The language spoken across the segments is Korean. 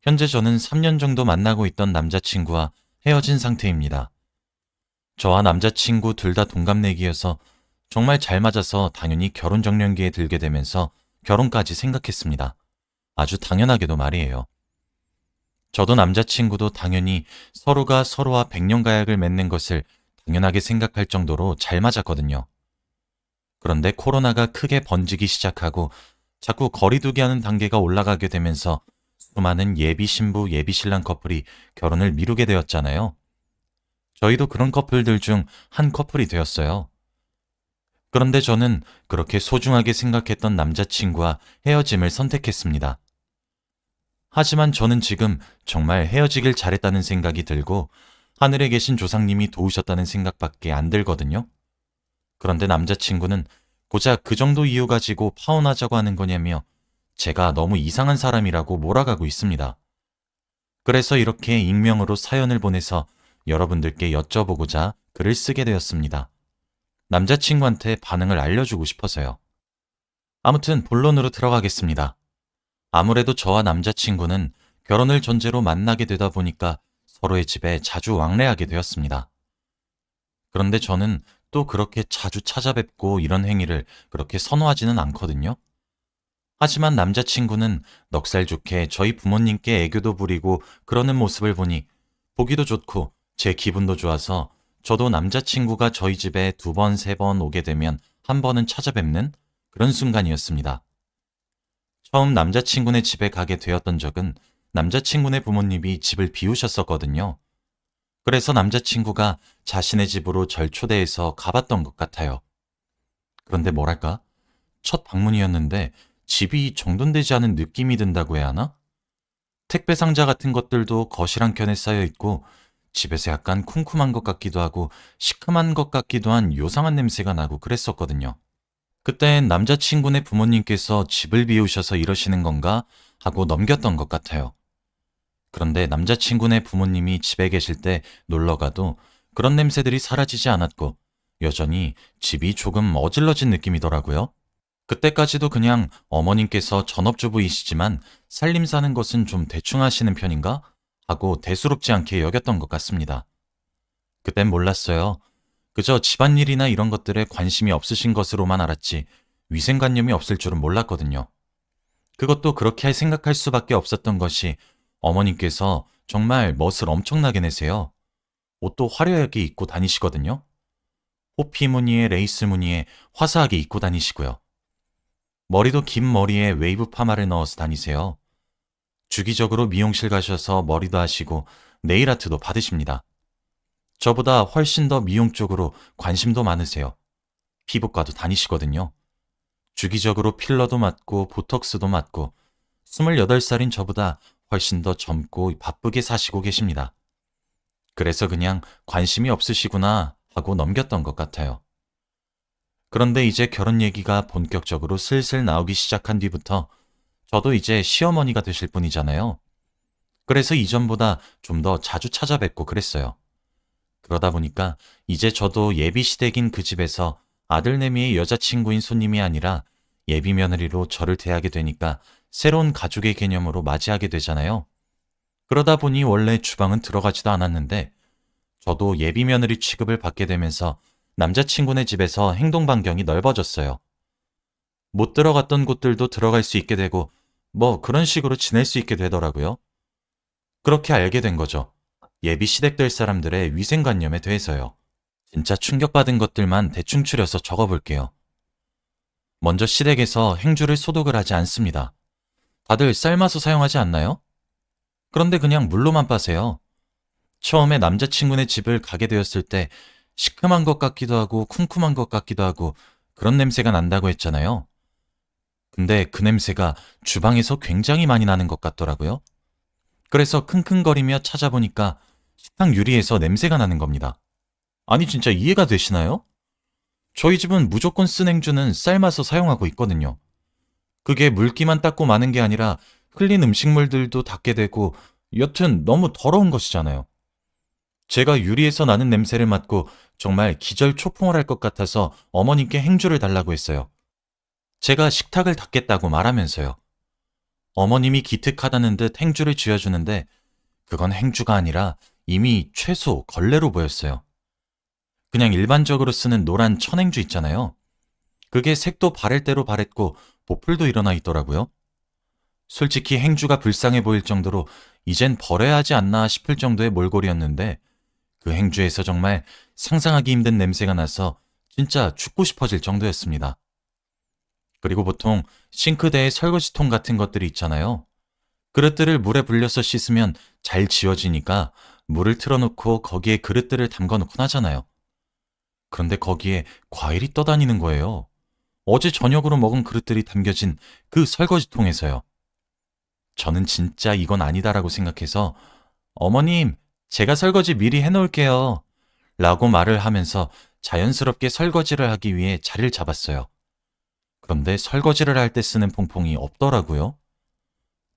현재 저는 3년 정도 만나고 있던 남자친구와 헤어진 상태입니다. 저와 남자친구 둘 다 동갑내기여서 정말 잘 맞아서 당연히 결혼 정년기에 들게 되면서 결혼까지 생각했습니다. 아주 당연하게도 말이에요. 저도 남자친구도 당연히 서로가 서로와 백년 가약을 맺는 것을 당연하게 생각할 정도로 잘 맞았거든요. 그런데 코로나가 크게 번지기 시작하고 자꾸 거리두기 하는 단계가 올라가게 되면서 수많은 예비 신부, 예비 신랑 커플이 결혼을 미루게 되었잖아요. 저희도 그런 커플들 중 한 커플이 되었어요. 그런데 저는 그렇게 소중하게 생각했던 남자친구와 헤어짐을 선택했습니다. 하지만 저는 지금 정말 헤어지길 잘했다는 생각이 들고 하늘에 계신 조상님이 도우셨다는 생각밖에 안 들거든요. 그런데 남자친구는 고작 그 정도 이유 가지고 파혼하자고 하는 거냐며 제가 너무 이상한 사람이라고 몰아가고 있습니다. 그래서 이렇게 익명으로 사연을 보내서 여러분들께 여쭤보고자 글을 쓰게 되었습니다. 남자친구한테 반응을 알려주고 싶어서요. 아무튼 본론으로 들어가겠습니다. 아무래도 저와 남자친구는 결혼을 전제로 만나게 되다 보니까 서로의 집에 자주 왕래하게 되었습니다. 그런데 저는 또 그렇게 자주 찾아뵙고 이런 행위를 그렇게 선호하지는 않거든요. 하지만 남자친구는 넉살 좋게 저희 부모님께 애교도 부리고 그러는 모습을 보니 보기도 좋고 제 기분도 좋아서 저도 남자친구가 저희 집에 두 번, 세 번 오게 되면 한 번은 찾아뵙는 그런 순간이었습니다. 처음 남자친구네 집에 가게 되었던 적은 남자친구네 부모님이 집을 비우셨었거든요. 그래서 남자친구가 자신의 집으로 절 초대해서 가봤던 것 같아요. 그런데 뭐랄까? 첫 방문이었는데 집이 정돈되지 않은 느낌이 든다고 해야 하나? 택배 상자 같은 것들도 거실 한켠에 쌓여 있고 집에서 약간 쿰쿰한 것 같기도 하고 시큼한 것 같기도 한 요상한 냄새가 나고 그랬었거든요. 그땐 남자친구네 부모님께서 집을 비우셔서 이러시는 건가 하고 넘겼던 것 같아요. 그런데 남자친구네 부모님이 집에 계실 때 놀러가도 그런 냄새들이 사라지지 않았고 여전히 집이 조금 어질러진 느낌이더라고요. 그때까지도 그냥 어머님께서 전업주부이시지만 살림 사는 것은 좀 대충 하시는 편인가? 하고 대수롭지 않게 여겼던 것 같습니다. 그땐 몰랐어요. 그저 집안일이나 이런 것들에 관심이 없으신 것으로만 알았지 위생관념이 없을 줄은 몰랐거든요. 그것도 그렇게 생각할 수밖에 없었던 것이 어머님께서 정말 멋을 엄청나게 내세요. 옷도 화려하게 입고 다니시거든요. 호피 무늬에 레이스 무늬에 화사하게 입고 다니시고요. 머리도 긴 머리에 웨이브 파마를 넣어서 다니세요. 주기적으로 미용실 가셔서 머리도 하시고 네일 아트도 받으십니다. 저보다 훨씬 더 미용 쪽으로 관심도 많으세요. 피부과도 다니시거든요. 주기적으로 필러도 맞고 보톡스도 맞고 28살인 저보다 훨씬 더 젊고 바쁘게 사시고 계십니다. 그래서 그냥 관심이 없으시구나 하고 넘겼던 것 같아요. 그런데 이제 결혼 얘기가 본격적으로 슬슬 나오기 시작한 뒤부터 저도 이제 시어머니가 되실 분이잖아요. 그래서 이전보다 좀 더 자주 찾아뵙고 그랬어요. 그러다 보니까 이제 저도 예비 시댁인 그 집에서 아들내미의 여자친구인 손님이 아니라 예비 며느리로 저를 대하게 되니까 새로운 가족의 개념으로 맞이하게 되잖아요. 그러다 보니 원래 주방은 들어가지도 않았는데 저도 예비 며느리 취급을 받게 되면서 남자친구네 집에서 행동 반경이 넓어졌어요. 못 들어갔던 곳들도 들어갈 수 있게 되고 뭐 그런 식으로 지낼 수 있게 되더라고요. 그렇게 알게 된 거죠. 예비 시댁 될 사람들의 위생관념에 대해서요. 진짜 충격받은 것들만 대충 추려서 적어볼게요. 먼저 시댁에서 행주를 소독을 하지 않습니다. 다들 삶아서 사용하지 않나요? 그런데 그냥 물로만 빠세요. 처음에 남자친구네 집을 가게 되었을 때 시큼한 것 같기도 하고 쿰쿰한 것 같기도 하고 그런 냄새가 난다고 했잖아요. 근데 그 냄새가 주방에서 굉장히 많이 나는 것 같더라고요. 그래서 킁킁거리며 찾아보니까 식탁 유리에서 냄새가 나는 겁니다. 아니 진짜 이해가 되시나요? 저희 집은 무조건 쓴 행주는 삶아서 사용하고 있거든요. 그게 물기만 닦고 마는 게 아니라 흘린 음식물들도 닦게 되고 여튼 너무 더러운 것이잖아요. 제가 유리에서 나는 냄새를 맡고 정말 기절초풍을 할 것 같아서 어머님께 행주를 달라고 했어요. 제가 식탁을 닦겠다고 말하면서요. 어머님이 기특하다는 듯 행주를 쥐어주는데 그건 행주가 아니라 이미 채소, 걸레로 보였어요. 그냥 일반적으로 쓰는 노란 천행주 있잖아요. 그게 색도 바랄 대로 바랬고 보풀도 일어나 있더라고요. 솔직히 행주가 불쌍해 보일 정도로 이젠 버려야 하지 않나 싶을 정도의 몰골이었는데 그 행주에서 정말 상상하기 힘든 냄새가 나서 진짜 죽고 싶어질 정도였습니다. 그리고 보통 싱크대에 설거지통 같은 것들이 있잖아요. 그릇들을 물에 불려서 씻으면 잘 지워지니까 물을 틀어놓고 거기에 그릇들을 담궈놓곤 하잖아요. 그런데 거기에 과일이 떠다니는 거예요. 어제 저녁으로 먹은 그릇들이 담겨진 그 설거지통에서요. 저는 진짜 이건 아니다라고 생각해서 어머님, 제가 설거지 미리 해놓을게요. 라고 말을 하면서 자연스럽게 설거지를 하기 위해 자리를 잡았어요. 그런데 설거지를 할 때 쓰는 퐁퐁이 없더라고요.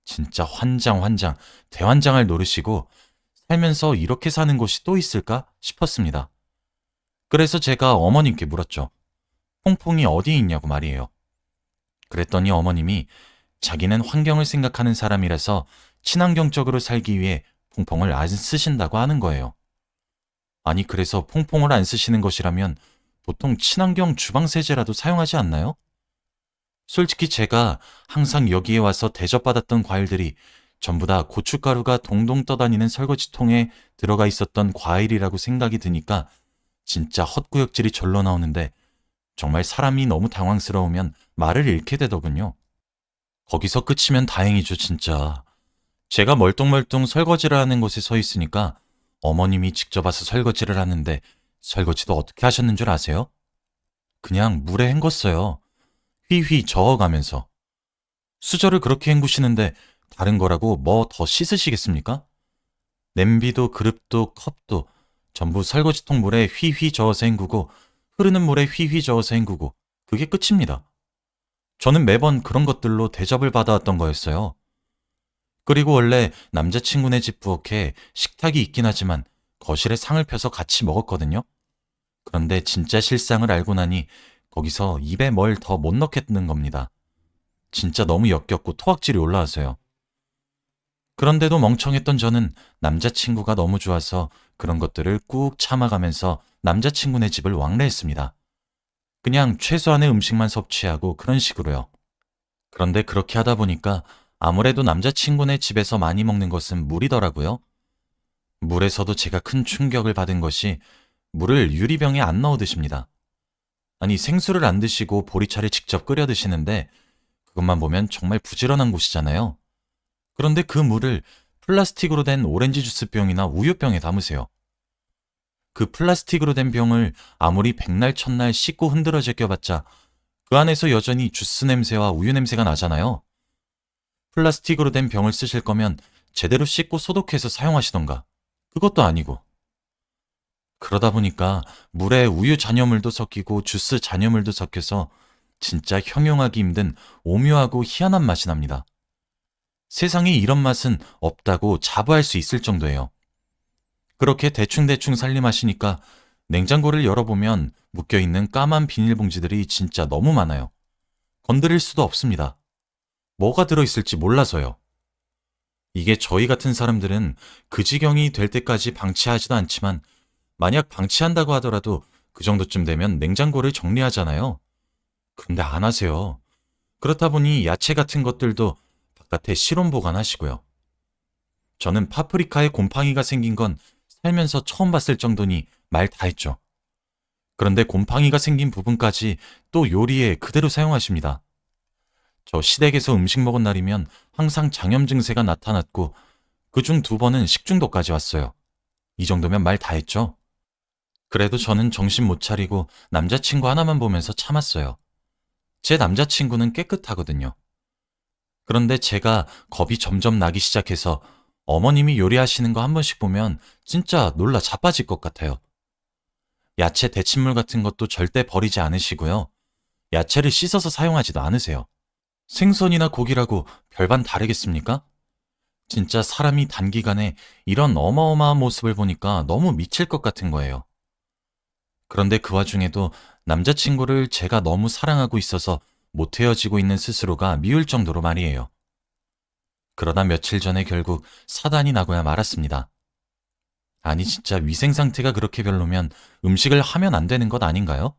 진짜 환장, 대환장을 노리시고 살면서 이렇게 사는 곳이 또 있을까 싶었습니다. 그래서 제가 어머님께 물었죠. 퐁퐁이 어디에 있냐고 말이에요. 그랬더니 어머님이 자기는 환경을 생각하는 사람이라서 친환경적으로 살기 위해 퐁퐁을 안 쓰신다고 하는 거예요. 아니, 그래서 퐁퐁을 안 쓰시는 것이라면 보통 친환경 주방세제라도 사용하지 않나요? 솔직히 제가 항상 여기에 와서 대접받았던 과일들이 전부 다 고춧가루가 동동 떠다니는 설거지통에 들어가 있었던 과일이라고 생각이 드니까 진짜 헛구역질이 절로 나오는데 정말 사람이 너무 당황스러우면 말을 잃게 되더군요. 거기서 끝이면 다행이죠, 진짜. 제가 멀뚱멀뚱 설거지를 하는 곳에 서 있으니까 어머님이 직접 와서 설거지를 하는데 설거지도 어떻게 하셨는 줄 아세요? 그냥 물에 헹궜어요. 휘휘 저어가면서. 수저를 그렇게 헹구시는데 다른 거라고 뭐 더 씻으시겠습니까? 냄비도 그릇도 컵도 전부 설거지통 물에 휘휘 저어서 헹구고 흐르는 물에 휘휘 저어서 헹구고 그게 끝입니다. 저는 매번 그런 것들로 대접을 받아왔던 거였어요. 그리고 원래 남자친구네 집 부엌에 식탁이 있긴 하지만 거실에 상을 펴서 같이 먹었거든요. 그런데 진짜 실상을 알고 나니 거기서 입에 뭘 더 못 넣겠는 겁니다. 진짜 너무 역겹고 토악질이 올라와서요. 그런데도 멍청했던 저는 남자친구가 너무 좋아서 그런 것들을 꾹 참아가면서 남자친구네 집을 왕래했습니다. 그냥 최소한의 음식만 섭취하고 그런 식으로요. 그런데 그렇게 하다 보니까 아무래도 남자친구네 집에서 많이 먹는 것은 물이더라고요. 물에서도 제가 큰 충격을 받은 것이 물을 유리병에 안 넣어 드십니다. 아니, 생수를 안 드시고 보리차를 직접 끓여 드시는데 그것만 보면 정말 부지런한 곳이잖아요. 그런데 그 물을 플라스틱으로 된 오렌지 주스병이나 우유병에 담으세요. 그 플라스틱으로 된 병을 아무리 백날 첫날 씻고 흔들어 제껴봤자 그 안에서 여전히 주스 냄새와 우유 냄새가 나잖아요. 플라스틱으로 된 병을 쓰실 거면 제대로 씻고 소독해서 사용하시던가. 그것도 아니고. 그러다 보니까 물에 우유 잔여물도 섞이고 주스 잔여물도 섞여서 진짜 형용하기 힘든 오묘하고 희한한 맛이 납니다. 세상에 이런 맛은 없다고 자부할 수 있을 정도예요. 그렇게 대충대충 살림하시니까 냉장고를 열어보면 묶여있는 까만 비닐봉지들이 진짜 너무 많아요. 건드릴 수도 없습니다. 뭐가 들어있을지 몰라서요. 이게 저희 같은 사람들은 그 지경이 될 때까지 방치하지도 않지만 만약 방치한다고 하더라도 그 정도쯤 되면 냉장고를 정리하잖아요. 그런데 안 하세요. 그렇다 보니 야채 같은 것들도 바깥에 실온 보관하시고요. 저는 파프리카에 곰팡이가 생긴 건 살면서 처음 봤을 정도니 말 다 했죠. 그런데 곰팡이가 생긴 부분까지 또 요리에 그대로 사용하십니다. 저 시댁에서 음식 먹은 날이면 항상 장염 증세가 나타났고 그중 2번은 식중독까지 왔어요. 이 정도면 말 다 했죠. 그래도 저는 정신 못 차리고 남자친구 하나만 보면서 참았어요. 제 남자친구는 깨끗하거든요. 그런데 제가 겁이 점점 나기 시작해서 어머님이 요리하시는 거 한 번씩 보면 진짜 놀라 자빠질 것 같아요. 야채 데친물 같은 것도 절대 버리지 않으시고요. 야채를 씻어서 사용하지도 않으세요. 생선이나 고기라고 별반 다르겠습니까? 진짜 사람이 단기간에 이런 어마어마한 모습을 보니까 너무 미칠 것 같은 거예요. 그런데 그 와중에도 남자친구를 제가 너무 사랑하고 있어서 못 헤어지고 있는 스스로가 미울 정도로 말이에요. 그러다 며칠 전에 결국 사단이 나고야 말았습니다. 아니 진짜 위생 상태가 그렇게 별로면 음식을 하면 안 되는 것 아닌가요?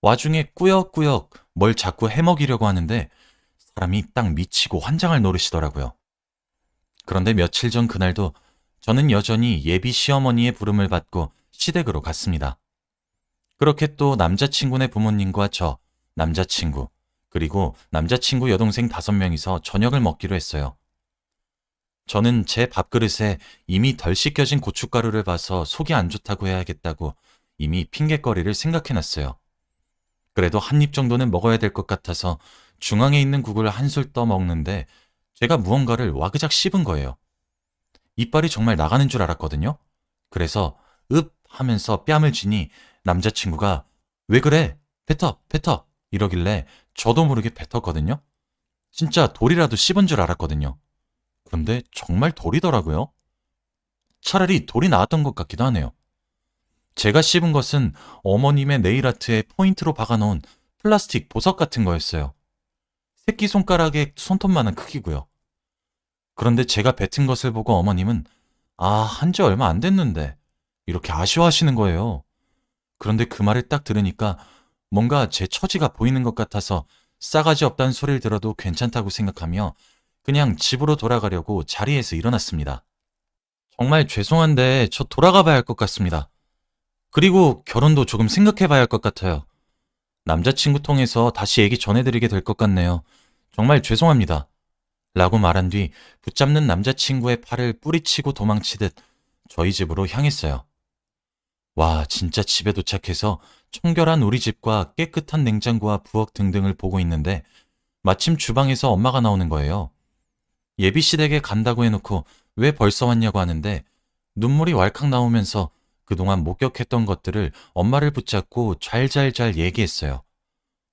와중에 꾸역꾸역 뭘 자꾸 해먹이려고 하는데 사람이 딱 미치고 환장할 노릇이더라고요. 그런데 며칠 전 그날도 저는 여전히 예비 시어머니의 부름을 받고 시댁으로 갔습니다. 그렇게 또 남자친구네 부모님과 저, 남자친구, 그리고 남자친구 여동생 5명이서 저녁을 먹기로 했어요. 저는 제 밥그릇에 이미 덜 씻겨진 고춧가루를 봐서 속이 안 좋다고 해야겠다고 이미 핑곗거리를 생각해놨어요. 그래도 한 입 정도는 먹어야 될 것 같아서 중앙에 있는 국을 한술 떠 먹는데 제가 무언가를 와그작 씹은 거예요. 이빨이 정말 나가는 줄 알았거든요. 그래서 읍 하면서 뺨을 쥐니 남자친구가 왜 그래? 뱉어, 뱉어 이러길래 저도 모르게 뱉었거든요. 진짜 돌이라도 씹은 줄 알았거든요. 그런데 정말 돌이더라고요. 차라리 돌이 나왔던 것 같기도 하네요. 제가 씹은 것은 어머님의 네일아트에 포인트로 박아놓은 플라스틱 보석 같은 거였어요. 새끼손가락의 손톱만한 크기고요. 그런데 제가 뱉은 것을 보고 어머님은 한지 얼마 안 됐는데 이렇게 아쉬워하시는 거예요. 그런데 그 말을 딱 들으니까 뭔가 제 처지가 보이는 것 같아서 싸가지 없다는 소리를 들어도 괜찮다고 생각하며 그냥 집으로 돌아가려고 자리에서 일어났습니다. 정말 죄송한데 저 돌아가 봐야 할 것 같습니다. 그리고 결혼도 조금 생각해 봐야 할 것 같아요. 남자친구 통해서 다시 얘기 전해드리게 될 것 같네요. 정말 죄송합니다. 라고 말한 뒤 붙잡는 남자친구의 팔을 뿌리치고 도망치듯 저희 집으로 향했어요. 와, 진짜 집에 도착해서 청결한 우리 집과 깨끗한 냉장고와 부엌 등등을 보고 있는데 마침 주방에서 엄마가 나오는 거예요. 예비 시댁에 간다고 해놓고 왜 벌써 왔냐고 하는데 눈물이 왈칵 나오면서 그동안 목격했던 것들을 엄마를 붙잡고 잘잘잘 얘기했어요.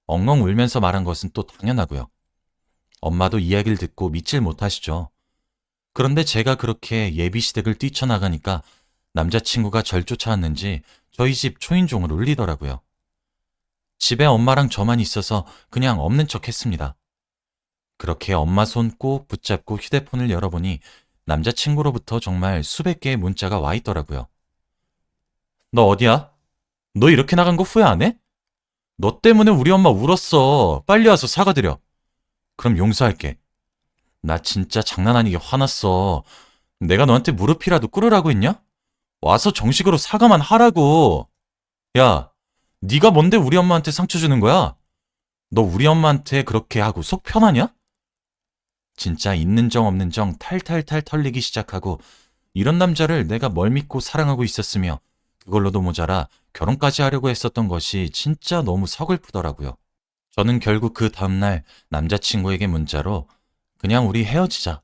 엉엉 울면서 말한 것은 또 당연하고요. 엄마도 이야기를 듣고 믿질 못하시죠. 그런데 제가 그렇게 예비 시댁을 뛰쳐나가니까 남자친구가 절 쫓아왔는지 저희 집 초인종을 울리더라고요. 집에 엄마랑 저만 있어서 그냥 없는 척 했습니다. 그렇게 엄마 손 꼭 붙잡고 휴대폰을 열어보니 남자친구로부터 정말 수백 개의 문자가 와 있더라고요. 너 어디야? 너 이렇게 나간 거 후회 안 해? 너 때문에 우리 엄마 울었어. 빨리 와서 사과드려. 그럼 용서할게. 나 진짜 장난 아니게 화났어. 내가 너한테 무릎이라도 꿇으라고 했냐? 와서 정식으로 사과만 하라고. 야, 네가 뭔데 우리 엄마한테 상처 주는 거야? 너 우리 엄마한테 그렇게 하고 속 편하냐? 진짜 있는 정 없는 정 탈탈탈 털리기 시작하고 이런 남자를 내가 뭘 믿고 사랑하고 있었으며 그걸로도 모자라 결혼까지 하려고 했었던 것이 진짜 너무 서글프더라고요. 저는 결국 그 다음날 남자친구에게 문자로 그냥 우리 헤어지자.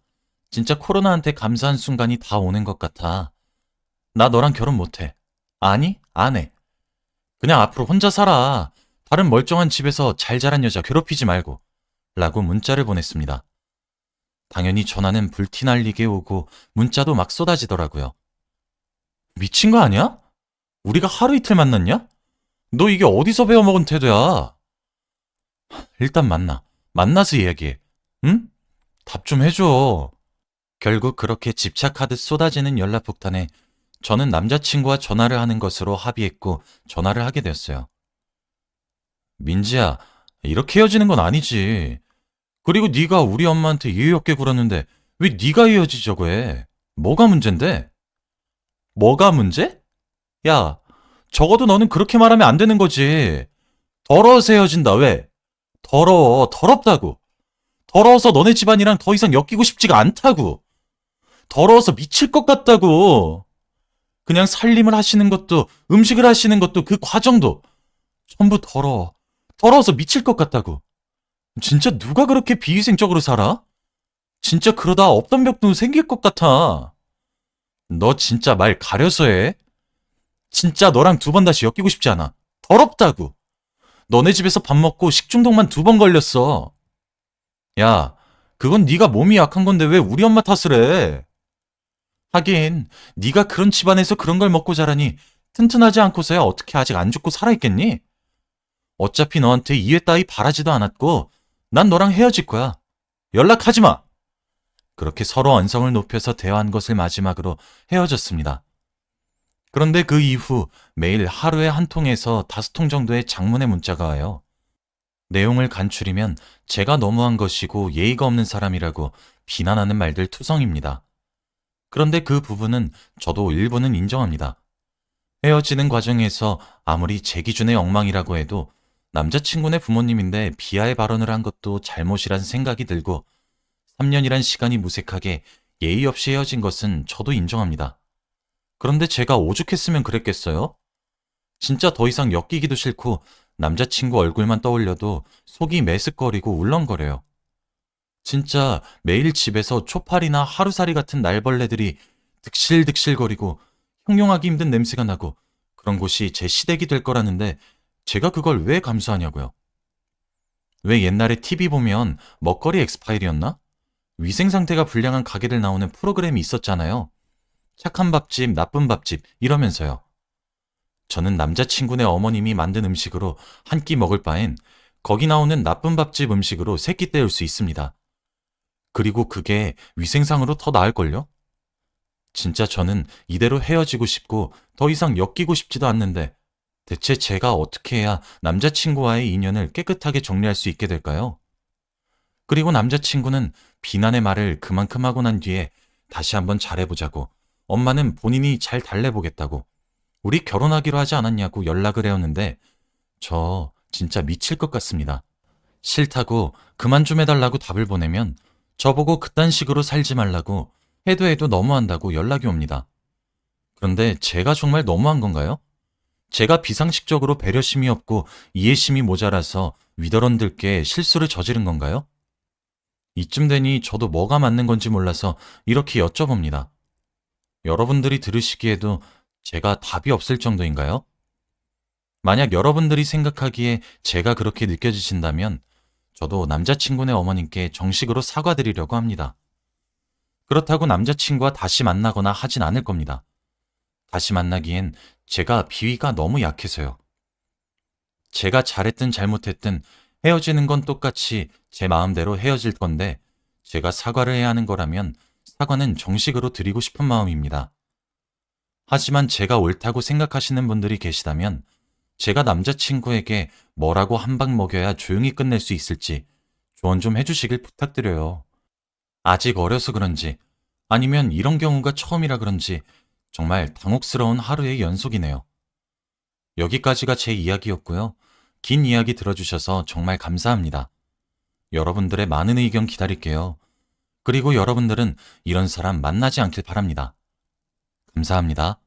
진짜 코로나한테 감사한 순간이 다 오는 것 같아. 나 너랑 결혼 못해. 아니, 안 해. 그냥 앞으로 혼자 살아. 다른 멀쩡한 집에서 잘 자란 여자 괴롭히지 말고. 라고 문자를 보냈습니다. 당연히 전화는 불티 날리게 오고 문자도 막 쏟아지더라고요. 미친 거 아니야? 우리가 하루 이틀 만났냐? 너 이게 어디서 배워먹은 태도야? 일단 만나. 만나서 이야기해. 응? 답 좀 해줘. 결국 그렇게 집착하듯 쏟아지는 연락 폭탄에 저는 남자친구와 전화를 하는 것으로 합의했고 전화를 하게 되었어요. 민지야, 이렇게 헤어지는 건 아니지. 그리고 네가 우리 엄마한테 예의 없게 굴었는데 왜 네가 헤어지자고 해? 뭐가 문제인데? 뭐가 문제? 야, 적어도 너는 그렇게 말하면 안 되는 거지. 더러워서 헤어진다, 왜? 더러워, 더럽다고. 더러워서 너네 집안이랑 더 이상 엮이고 싶지가 않다고. 더러워서 미칠 것 같다고. 그냥 살림을 하시는 것도, 음식을 하시는 것도 그 과정도 전부 더러워. 더러워서 미칠 것 같다고. 진짜 누가 그렇게 비위생적으로 살아? 진짜 그러다 없던 벽도 생길 것 같아. 너 진짜 말 가려서 해. 진짜 너랑 2번 다시 엮이고 싶지 않아. 더럽다고. 너네 집에서 밥 먹고 식중독만 2번 걸렸어. 야, 그건 네가 몸이 약한 건데 왜 우리 엄마 탓을 해? 하긴 네가 그런 집안에서 그런 걸 먹고 자라니 튼튼하지 않고서야 어떻게 아직 안 죽고 살아있겠니? 어차피 너한테 이해 따위 바라지도 않았고 난 너랑 헤어질 거야. 연락하지 마. 그렇게 서로 언성을 높여서 대화한 것을 마지막으로 헤어졌습니다. 그런데 그 이후 매일 하루에 한 통에서 5통 정도의 장문의 문자가 와요. 내용을 간추리면 제가 너무한 것이고 예의가 없는 사람이라고 비난하는 말들 투성입니다. 그런데 그 부분은 저도 일부는 인정합니다. 헤어지는 과정에서 아무리 제 기준의 엉망이라고 해도 남자친구네 부모님인데 비하의 발언을 한 것도 잘못이란 생각이 들고 3년이란 시간이 무색하게 예의 없이 헤어진 것은 저도 인정합니다. 그런데 제가 오죽했으면 그랬겠어요? 진짜 더 이상 엮이기도 싫고 남자친구 얼굴만 떠올려도 속이 메스꺼리고 울렁거려요. 진짜 매일 집에서 초파리나 하루살이 같은 날벌레들이 득실득실거리고 형용하기 힘든 냄새가 나고 그런 곳이 제 시댁이 될 거라는데 제가 그걸 왜 감수하냐고요. 왜 옛날에 TV 보면 먹거리 엑스파일이었나? 위생 상태가 불량한 가게들 나오는 프로그램이 있었잖아요. 착한 밥집, 나쁜 밥집 이러면서요. 저는 남자친구네 어머님이 만든 음식으로 한 끼 먹을 바엔 거기 나오는 나쁜 밥집 음식으로 세 끼 때울 수 있습니다. 그리고 그게 위생상으로 더 나을걸요? 진짜 저는 이대로 헤어지고 싶고 더 이상 엮이고 싶지도 않는데 대체 제가 어떻게 해야 남자친구와의 인연을 깨끗하게 정리할 수 있게 될까요? 그리고 남자친구는 비난의 말을 그만큼 하고 난 뒤에 다시 한번 잘해보자고 엄마는 본인이 잘 달래보겠다고 우리 결혼하기로 하지 않았냐고 연락을 해왔는데 저 진짜 미칠 것 같습니다. 싫다고 그만 좀 해달라고 답을 보내면 저보고 그딴 식으로 살지 말라고 해도 너무한다고 연락이 옵니다. 그런데 제가 정말 너무한 건가요? 제가 비상식적으로 배려심이 없고 이해심이 모자라서 위더런들께 실수를 저지른 건가요? 이쯤 되니 저도 뭐가 맞는 건지 몰라서 이렇게 여쭤봅니다. 여러분들이 들으시기에도 제가 답이 없을 정도인가요? 만약 여러분들이 생각하기에 제가 그렇게 느껴지신다면 저도 남자친구네 어머님께 정식으로 사과드리려고 합니다. 그렇다고 남자친구와 다시 만나거나 하진 않을 겁니다. 다시 만나기엔 제가 비위가 너무 약해서요. 제가 잘했든 잘못했든 헤어지는 건 똑같이 제 마음대로 헤어질 건데 제가 사과를 해야 하는 거라면 사과는 정식으로 드리고 싶은 마음입니다. 하지만 제가 옳다고 생각하시는 분들이 계시다면 제가 남자친구에게 뭐라고 한 방 먹여야 조용히 끝낼 수 있을지 조언 좀 해주시길 부탁드려요. 아직 어려서 그런지 아니면 이런 경우가 처음이라 그런지 정말 당혹스러운 하루의 연속이네요. 여기까지가 제 이야기였고요. 긴 이야기 들어주셔서 정말 감사합니다. 여러분들의 많은 의견 기다릴게요. 그리고 여러분들은 이런 사람 만나지 않길 바랍니다. 감사합니다.